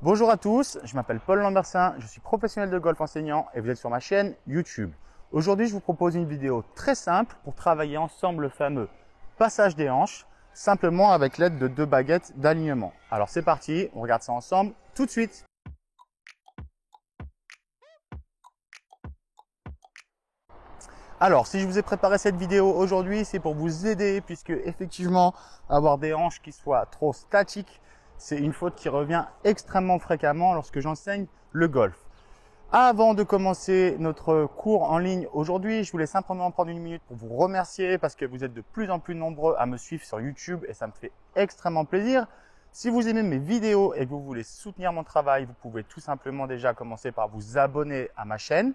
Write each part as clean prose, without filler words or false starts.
Bonjour à tous, je m'appelle Paul Lambersin, je suis professionnel de golf enseignant et vous êtes sur ma chaîne YouTube. Aujourd'hui, je vous propose une vidéo très simple pour travailler ensemble le fameux passage des hanches, simplement avec l'aide de 2 baguettes d'alignement. Alors c'est parti, on regarde ça ensemble tout de suite. Alors, si je vous ai préparé cette vidéo aujourd'hui, c'est pour vous aider puisque effectivement, avoir des hanches qui soient trop statiques, c'est une faute qui revient extrêmement fréquemment lorsque j'enseigne le golf. Avant de commencer notre cours en ligne aujourd'hui, je voulais simplement prendre une minute pour vous remercier parce que vous êtes de plus en plus nombreux à me suivre sur YouTube et ça me fait extrêmement plaisir. Si vous aimez mes vidéos et que vous voulez soutenir mon travail, vous pouvez tout simplement déjà commencer par vous abonner à ma chaîne.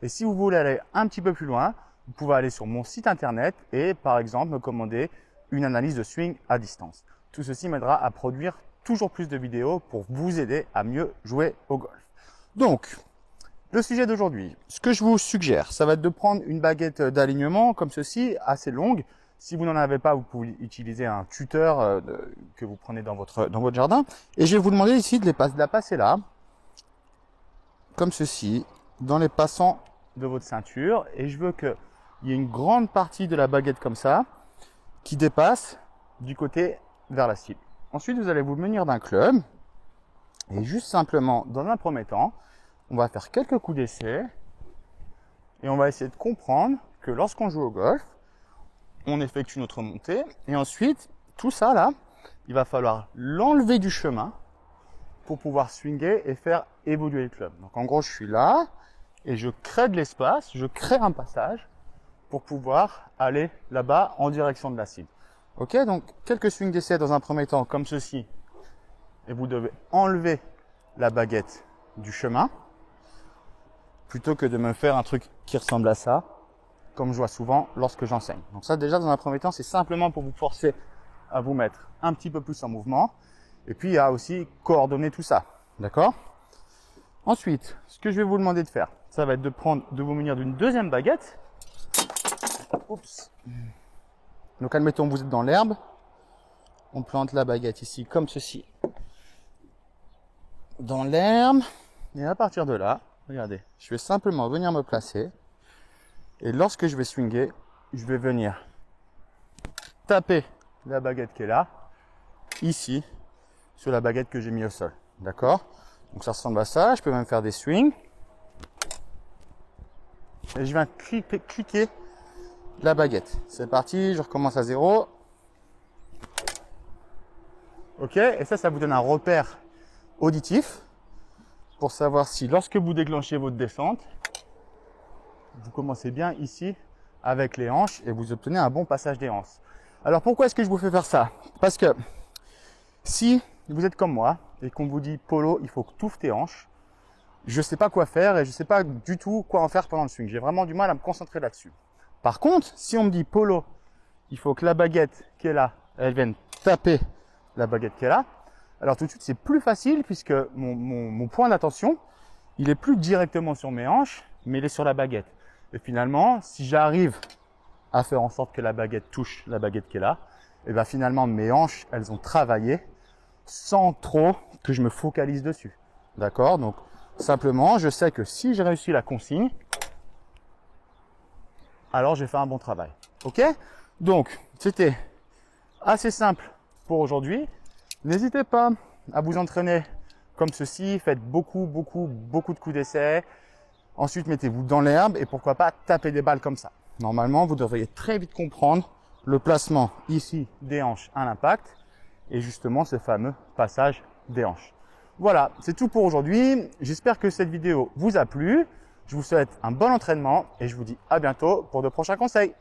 Et si vous voulez aller un petit peu plus loin, vous pouvez aller sur mon site internet et par exemple me commander une analyse de swing à distance. Tout ceci m'aidera à produire toujours plus de vidéos pour vous aider à mieux jouer au golf. Donc, le sujet d'aujourd'hui, ce que je vous suggère, ça va être de prendre une baguette d'alignement comme ceci, assez longue. Si vous n'en avez pas, vous pouvez utiliser un tuteur que vous prenez dans votre jardin. Et je vais vous demander ici de la passer là, comme ceci, dans les passants de votre ceinture. Et je veux qu'il y ait une grande partie de la baguette comme ça, qui dépasse du côté vers la cible. Ensuite, vous allez vous munir d'un club. Et juste simplement, dans un premier temps, on va faire quelques coups d'essai. Et on va essayer de comprendre que lorsqu'on joue au golf, on effectue notre montée. Et ensuite, tout ça là, il va falloir l'enlever du chemin pour pouvoir swinger et faire évoluer le club. Donc en gros, je suis là et je crée de l'espace, je crée un passage pour pouvoir aller là-bas en direction de la cible. Ok, donc quelques swings d'essai dans un premier temps comme ceci. Et vous devez enlever la baguette du chemin plutôt que de me faire un truc qui ressemble à ça, comme je vois souvent lorsque j'enseigne. Donc ça déjà dans un premier temps, c'est simplement pour vous forcer à vous mettre un petit peu plus en mouvement. Et puis il y a aussi coordonner tout ça, d'accord? Ensuite, ce que je vais vous demander de faire, ça va être de vous munir d'une deuxième baguette. Oups. Donc admettons vous êtes dans l'herbe, on plante la baguette ici comme ceci, dans l'herbe, et à partir de là, regardez, je vais simplement venir me placer, et lorsque je vais swinger, je vais venir taper la baguette qui est là, ici, sur la baguette que j'ai mis au sol, d'accord? Donc ça ressemble à ça, je peux même faire des swings, et je viens cliquer la baguette. C'est parti, je recommence à 0. Ok, et ça vous donne un repère auditif pour savoir si lorsque vous déclenchez votre descente, vous commencez bien ici avec les hanches et vous obtenez un bon passage des hanches. Alors pourquoi est-ce que je vous fais faire ça? Parce que si vous êtes comme moi et qu'on vous dit Polo, il faut que tu ouvres tes hanches, je ne sais pas quoi faire et je ne sais pas du tout quoi en faire pendant le swing. J'ai vraiment du mal à me concentrer là-dessus. Par contre, si on me dit Polo, il faut que la baguette qui est là, elle vienne taper la baguette qui est là, alors tout de suite c'est plus facile puisque mon point d'attention, il est plus directement sur mes hanches, mais il est sur la baguette. Et finalement, si j'arrive à faire en sorte que la baguette touche la baguette qui est là, et bien finalement mes hanches, elles ont travaillé sans trop que je me focalise dessus. D'accord? Donc simplement, je sais que si j'ai réussi la consigne, alors j'ai fait un bon travail. Ok? Donc, c'était assez simple pour aujourd'hui. N'hésitez pas à vous entraîner comme ceci. Faites beaucoup de coups d'essai. Ensuite, mettez-vous dans l'herbe et pourquoi pas taper des balles comme ça. Normalement, vous devriez très vite comprendre le placement ici des hanches à l'impact et justement ce fameux passage des hanches. Voilà, c'est tout pour aujourd'hui. J'espère que cette vidéo vous a plu. Je vous souhaite un bon entraînement et je vous dis à bientôt pour de prochains conseils.